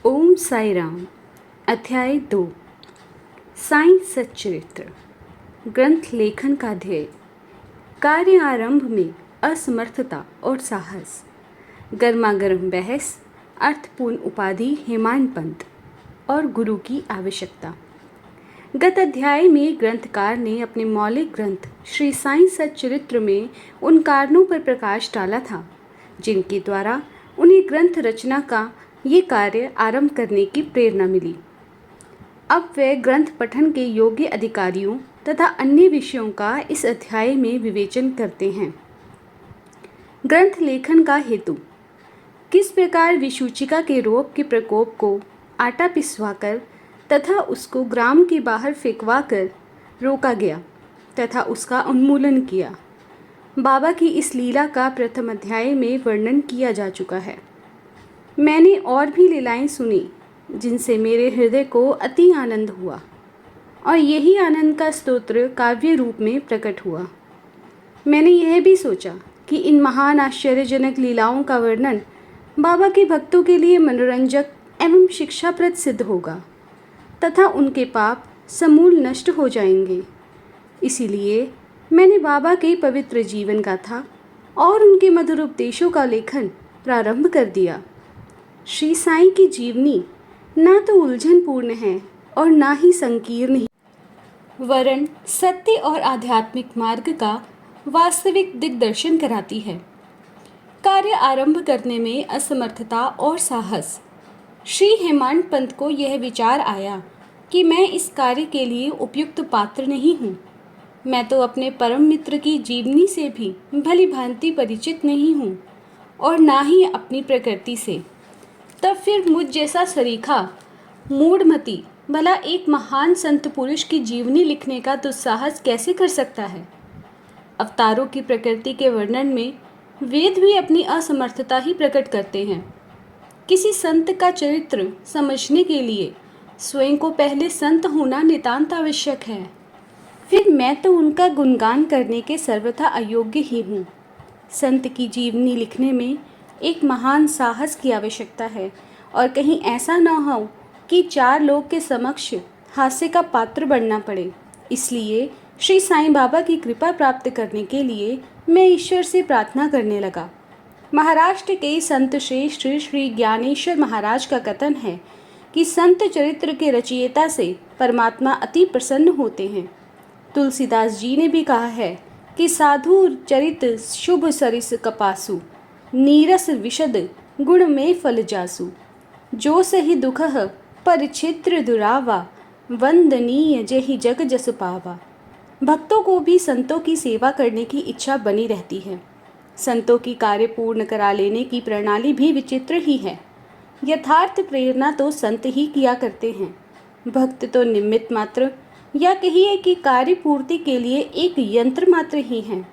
ओम साई राम। अध्याय 2। साई सच्चरित्र। ग्रंथ लेखन का ध्येय। कार्य आरंभ में असमर्थता और साहस। गर्मागर्म बहस। अर्थपूर्ण उपाधि हेमान पंत और गुरु की आवश्यकता। गत अध्याय में ग्रंथकार ने अपने मौलिक ग्रंथ श्री साई सच्चरित्र में उन कारणों पर प्रकाश डाला था जिनके द्वारा उन्हें ग्रंथ रचना का ये कार्य आरंभ करने की प्रेरणा मिली। अब वे ग्रंथ पठन के योग्य अधिकारियों तथा अन्य विषयों का इस अध्याय में विवेचन करते हैं। ग्रंथ लेखन का हेतु। किस प्रकार विसूचिका के रोग के प्रकोप को आटा पिसवाकर तथा उसको ग्राम के बाहर फेंकवाकर रोका गया तथा उसका उन्मूलन किया। बाबा की इस लीला का प्रथम अध्याय में वर्णन किया जा चुका है। मैंने और भी लीलाएं सुनी जिनसे मेरे हृदय को अति आनंद हुआ और यही आनंद का स्तोत्र काव्य रूप में प्रकट हुआ। मैंने यह भी सोचा कि इन महान आश्चर्यजनक लीलाओं का वर्णन बाबा के भक्तों के लिए मनोरंजक एवं शिक्षाप्रद सिद्ध होगा तथा उनके पाप समूल नष्ट हो जाएंगे। इसीलिए मैंने बाबा के पवित्र जीवन गाथा और उनके मधुर उपदेशों का लेखन प्रारंभ कर दिया। श्री साईं की जीवनी ना तो उलझनपूर्ण है और ना ही संकीर्ण ही, वरन सत्य और आध्यात्मिक मार्ग का वास्तविक दिग्दर्शन कराती है। कार्य आरंभ करने में असमर्थता और साहस। श्री हेमान पंत को यह विचार आया कि मैं इस कार्य के लिए उपयुक्त पात्र नहीं हूँ। मैं तो अपने परम मित्र की जीवनी से भी भली भांति परिचित नहीं हूँ और ना ही अपनी प्रकृति से। तब फिर मुझ जैसा सरीखा मूढ़मती भला एक महान संत पुरुष की जीवनी लिखने का दुस्साहस कैसे कर सकता है। अवतारों की प्रकृति के वर्णन में वेद भी अपनी असमर्थता ही प्रकट करते हैं। किसी संत का चरित्र समझने के लिए स्वयं को पहले संत होना नितांत आवश्यक है। फिर मैं तो उनका गुणगान करने के सर्वथा अयोग्य ही हूँ। संत की जीवनी लिखने में एक महान साहस की आवश्यकता है और कहीं ऐसा न हो कि चार लोग के समक्ष हास्य का पात्र बनना पड़े। इसलिए श्री साईं बाबा की कृपा प्राप्त करने के लिए मैं ईश्वर से प्रार्थना करने लगा। महाराष्ट्र के संत श्रेष्ठ श्री ज्ञानेश्वर महाराज का कथन है कि संत चरित्र के रचयिता से परमात्मा अति प्रसन्न होते हैं। तुलसीदास जी ने भी कहा है कि साधु चरित शुभ सरिस कपासु, नीरस विशद गुण में फल जासु, जो सही दुख परिचित्र दुरावा, वंदनीय जेहि जग जस पावा। भक्तों को भी संतों की सेवा करने की इच्छा बनी रहती है। संतों की कार्य पूर्ण करा लेने की प्रणाली भी विचित्र ही है। यथार्थ प्रेरणा तो संत ही किया करते हैं। भक्त तो निमित्त मात्र या कहिए कि कार्य पूर्ति के लिए एक यंत्र मात्र ही हैं।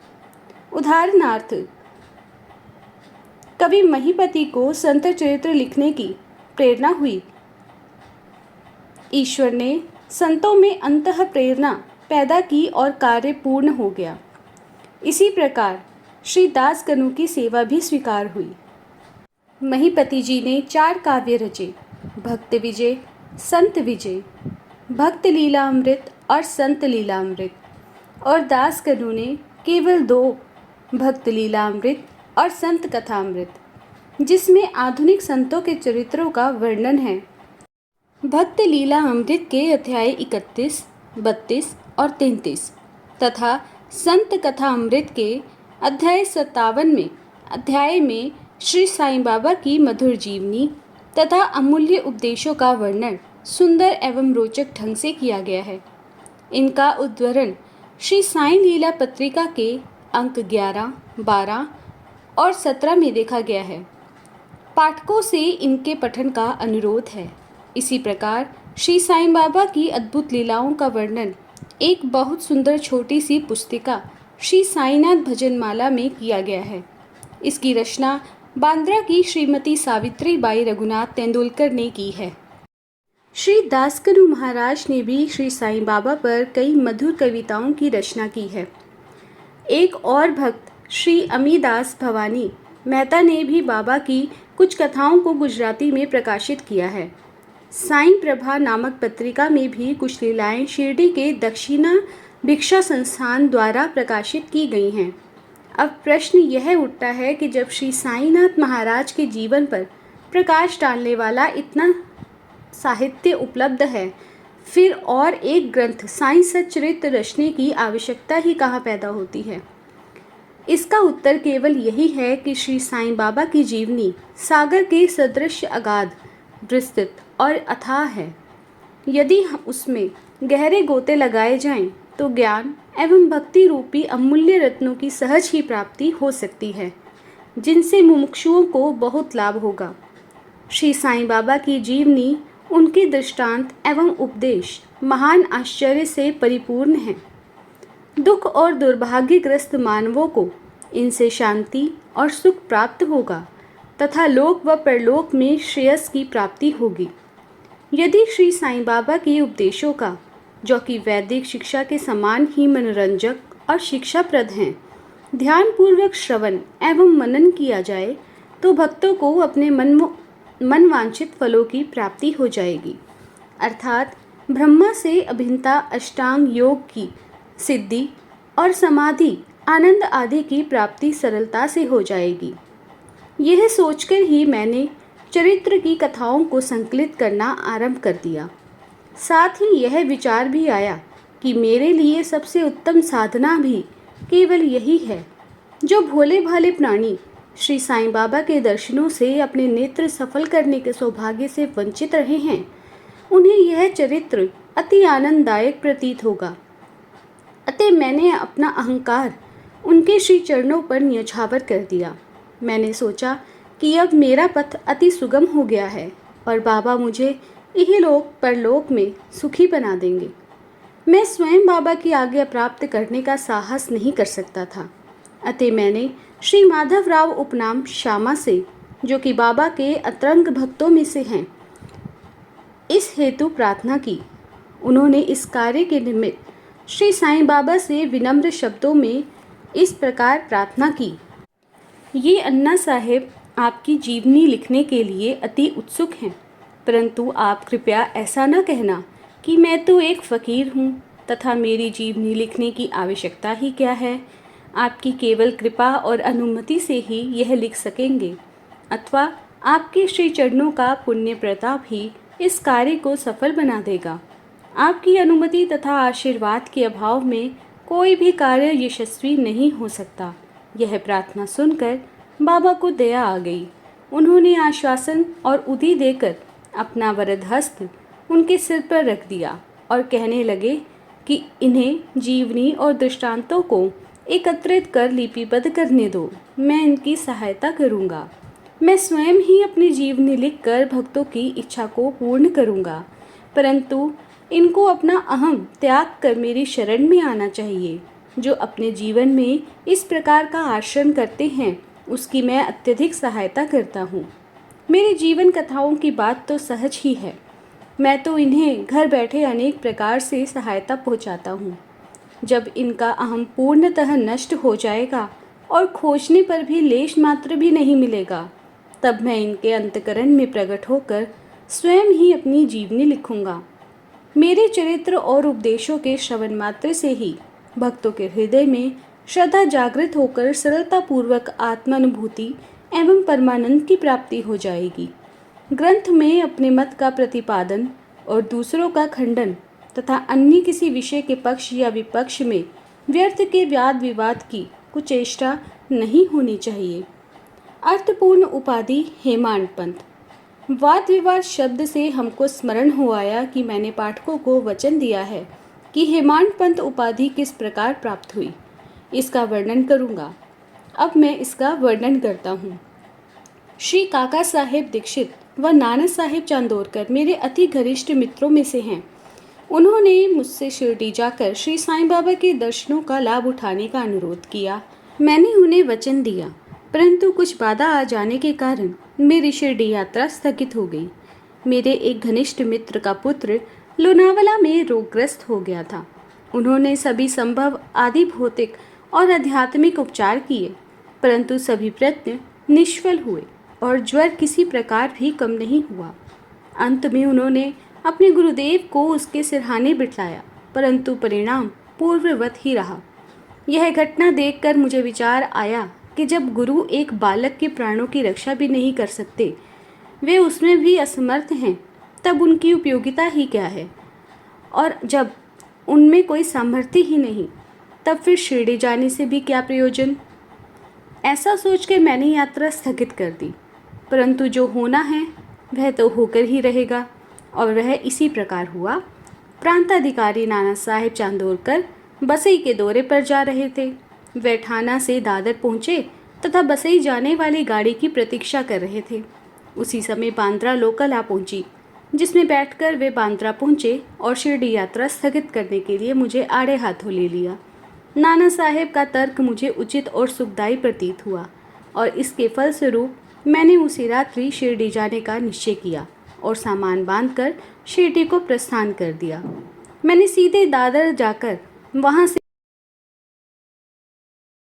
उदाहरणार्थ, कवि महीपति को संत चरित्र लिखने की प्रेरणा हुई। ईश्वर ने संतों में अंतः प्रेरणा पैदा की और कार्य पूर्ण हो गया। इसी प्रकार श्री दास कनु की सेवा भी स्वीकार हुई। महीपति जी ने 4 काव्य रचे, भक्त विजय, संत विजय, भक्त लीलामृत और संत लीलामृत, और दास कनु ने केवल 2, भक्त लीलामृत और संत कथामृत, जिसमें आधुनिक संतों के चरित्रों का वर्णन है। भक्त लीला अमृत के अध्याय 31, 32 और 33 तथा संत कथा अमृत के अध्याय 57 अध्याय में श्री साईं बाबा की मधुर जीवनी तथा अमूल्य उपदेशों का वर्णन सुंदर एवं रोचक ढंग से किया गया है। इनका उद्धरण श्री साईं लीला पत्रिका के अंक 11, 12 और 17 में देखा गया है। पाठकों से इनके पठन का अनुरोध है। इसी प्रकार श्री साईं बाबा की अद्भुत लीलाओं का वर्णन एक बहुत सुंदर छोटी सी पुस्तिका श्री साईनाथ भजनमाला में किया गया है। इसकी रचना बांद्रा की श्रीमती सावित्री बाई रघुनाथ तेंदुलकर ने की है। श्री दासकनु महाराज ने भी श्री साईं बाबा पर कई मधुर कविताओं की रचना की है। एक और भक्त श्री अमीदास भवानी मेहता ने भी बाबा की कुछ कथाओं को गुजराती में प्रकाशित किया है। साईं प्रभा नामक पत्रिका में भी कुछ लीलाएं शिरडी के दक्षिणा भिक्षा संस्थान द्वारा प्रकाशित की गई हैं। अब प्रश्न यह उठता है कि जब श्री साईनाथ महाराज के जीवन पर प्रकाश डालने वाला इतना साहित्य उपलब्ध है, फिर और एक ग्रंथ साईं सच्चरित्र रचने की आवश्यकता ही कहाँ पैदा होती है। इसका उत्तर केवल यही है कि श्री साईं बाबा की जीवनी सागर के सदृश अगाध, विस्तृत और अथाह है। यदि उसमें गहरे गोते लगाए जाएं, तो ज्ञान एवं भक्ति रूपी अमूल्य रत्नों की सहज ही प्राप्ति हो सकती है, जिनसे मुमुक्षुओं को बहुत लाभ होगा। श्री साईं बाबा की जीवनी, उनके दृष्टांत एवं उपदेश महान आश्चर्य से परिपूर्ण हैं। दुख और दुर्भाग्यग्रस्त मानवों को इनसे शांति और सुख प्राप्त होगा तथा लोक व परलोक में श्रेयस की प्राप्ति होगी। यदि श्री साईं बाबा के उपदेशों का, जो कि वैदिक शिक्षा के समान ही मनोरंजक और शिक्षाप्रद हैं, ध्यानपूर्वक श्रवण एवं मनन किया जाए, तो भक्तों को अपने मनवांछित फलों की प्राप्ति हो जाएगी, अर्थात ब्रह्मा से अभिन्नता अष्टांग योग की सिद्धि और समाधि आनंद आदि की प्राप्ति सरलता से हो जाएगी। यह सोचकर ही मैंने चरित्र की कथाओं को संकलित करना आरंभ कर दिया। साथ ही यह विचार भी आया कि मेरे लिए सबसे उत्तम साधना भी केवल यही है। जो भोले भाले प्राणी श्री साईं बाबा के दर्शनों से अपने नेत्र सफल करने के सौभाग्य से वंचित रहे हैं, उन्हें यह चरित्र अति आनंददायक प्रतीत होगा। अतः मैंने अपना अहंकार उनके श्री चरणों पर न्यौछावर कर दिया। मैंने सोचा कि अब मेरा पथ अति सुगम हो गया है और बाबा मुझे इहलोक परलोक में सुखी बना देंगे। मैं स्वयं बाबा की आज्ञा प्राप्त करने का साहस नहीं कर सकता था। अतः मैंने श्री माधवराव उपनाम श्यामा से, जो कि बाबा के अतरंग भक्तों में से हैं, इस हेतु प्रार्थना की। उन्होंने इस कार्य के निमित्त श्री साईं बाबा से विनम्र शब्दों में इस प्रकार प्रार्थना की। ये अन्ना साहेब आपकी जीवनी लिखने के लिए अति उत्सुक हैं, परंतु आप कृपया ऐसा न कहना कि मैं तो एक फ़कीर हूँ तथा मेरी जीवनी लिखने की आवश्यकता ही क्या है। आपकी केवल कृपा और अनुमति से ही यह लिख सकेंगे, अथवा आपके श्री चरणों का पुण्य प्रताप ही इस कार्य को सफल बना देगा। आपकी अनुमति तथा आशीर्वाद के अभाव में कोई भी कार्य यशस्वी नहीं हो सकता। यह प्रार्थना सुनकर बाबा को दया आ गई। उन्होंने आश्वासन और उदी देकर अपना वरद हस्त उनके सिर पर रख दिया और कहने लगे कि इन्हें जीवनी और दृष्टांतों को एकत्रित कर लिपिबद्ध करने दो। मैं इनकी सहायता करूँगा। मैं स्वयं ही अपनी जीवनी लिखकर भक्तों की इच्छा को पूर्ण करूँगा, परंतु इनको अपना अहम त्याग कर मेरी शरण में आना चाहिए। जो अपने जीवन में इस प्रकार का आचरण करते हैं, उसकी मैं अत्यधिक सहायता करता हूँ। मेरी जीवन कथाओं की बात तो सहज ही है। मैं तो इन्हें घर बैठे अनेक प्रकार से सहायता पहुँचाता हूँ। जब इनका अहम पूर्णतः नष्ट हो जाएगा और खोजने पर भी लेश मात्र भी नहीं मिलेगा, तब मैं इनके अंतकरण में प्रकट होकर स्वयं ही अपनी जीवनी लिखूँगा। मेरे चरित्र और उपदेशों के श्रवण मात्र से ही भक्तों के हृदय में श्रद्धा जागृत होकर सरलतापूर्वक आत्मानुभूति एवं परमानंद की प्राप्ति हो जाएगी। ग्रंथ में अपने मत का प्रतिपादन और दूसरों का खंडन तथा अन्य किसी विषय के पक्ष या विपक्ष में व्यर्थ के वाद विवाद की कुचेष्टा नहीं होनी चाहिए। अर्थपूर्ण उपाधि हेमांड पंत। वाद विवाद शब्द से हमको स्मरण हो आया कि मैंने पाठकों को वचन दिया है कि हेमांड पंत उपाधि किस प्रकार प्राप्त हुई, इसका वर्णन करूँगा। अब मैं इसका वर्णन करता हूँ। श्री काका साहेब दीक्षित व नाना साहेब चांदोरकर मेरे अति घनिष्ठ मित्रों में से हैं। उन्होंने मुझसे शिरडी जाकर श्री साईं बाबा के दर्शनों का लाभ उठाने का अनुरोध किया। मैंने उन्हें वचन दिया, परंतु कुछ बाधा आ जाने के कारण मेरी शिरडी यात्रा स्थगित हो गई। मेरे एक घनिष्ठ मित्र का पुत्र लोनावला में रोगग्रस्त हो गया था। उन्होंने सभी संभव आदि भौतिक और आध्यात्मिक उपचार किए, परंतु सभी प्रयत्न निष्फल हुए और ज्वर किसी प्रकार भी कम नहीं हुआ। अंत में उन्होंने अपने गुरुदेव को उसके सिरहाने बिठाया, परंतु परिणाम पूर्ववत ही रहा। यह घटना देखकर मुझे विचार आया कि जब गुरु एक बालक के प्राणों की रक्षा भी नहीं कर सकते, वे उसमें भी असमर्थ हैं, तब उनकी उपयोगिता ही क्या है। और जब उनमें कोई सामर्थ्य ही नहीं, तब फिर शिरडी जाने से भी क्या प्रयोजन। ऐसा सोचकर मैंने यात्रा स्थगित कर दी, परंतु जो होना है वह तो होकर ही रहेगा, और वह इसी प्रकार हुआ। प्रांताधिकारी नाना साहेब चांदोरकर बसई के दौरे पर जा रहे थे। वे ठाना से दादर पहुँचे तथा बसई जाने वाली गाड़ी की प्रतीक्षा कर रहे थे। उसी समय बांद्रा लोकल आ पहुंची, जिसमें बैठकर वे बांद्रा पहुंचे और शिरडी यात्रा स्थगित करने के लिए मुझे आड़े हाथों ले लिया। नाना साहेब का तर्क मुझे उचित और सुखदायी प्रतीत हुआ, और इसके फलस्वरूप मैंने उसी रात्रि शिरडी जाने का निश्चय किया और सामान बांधकर शिरडी को प्रस्थान कर दिया। मैंने सीधे दादर जाकर वहां से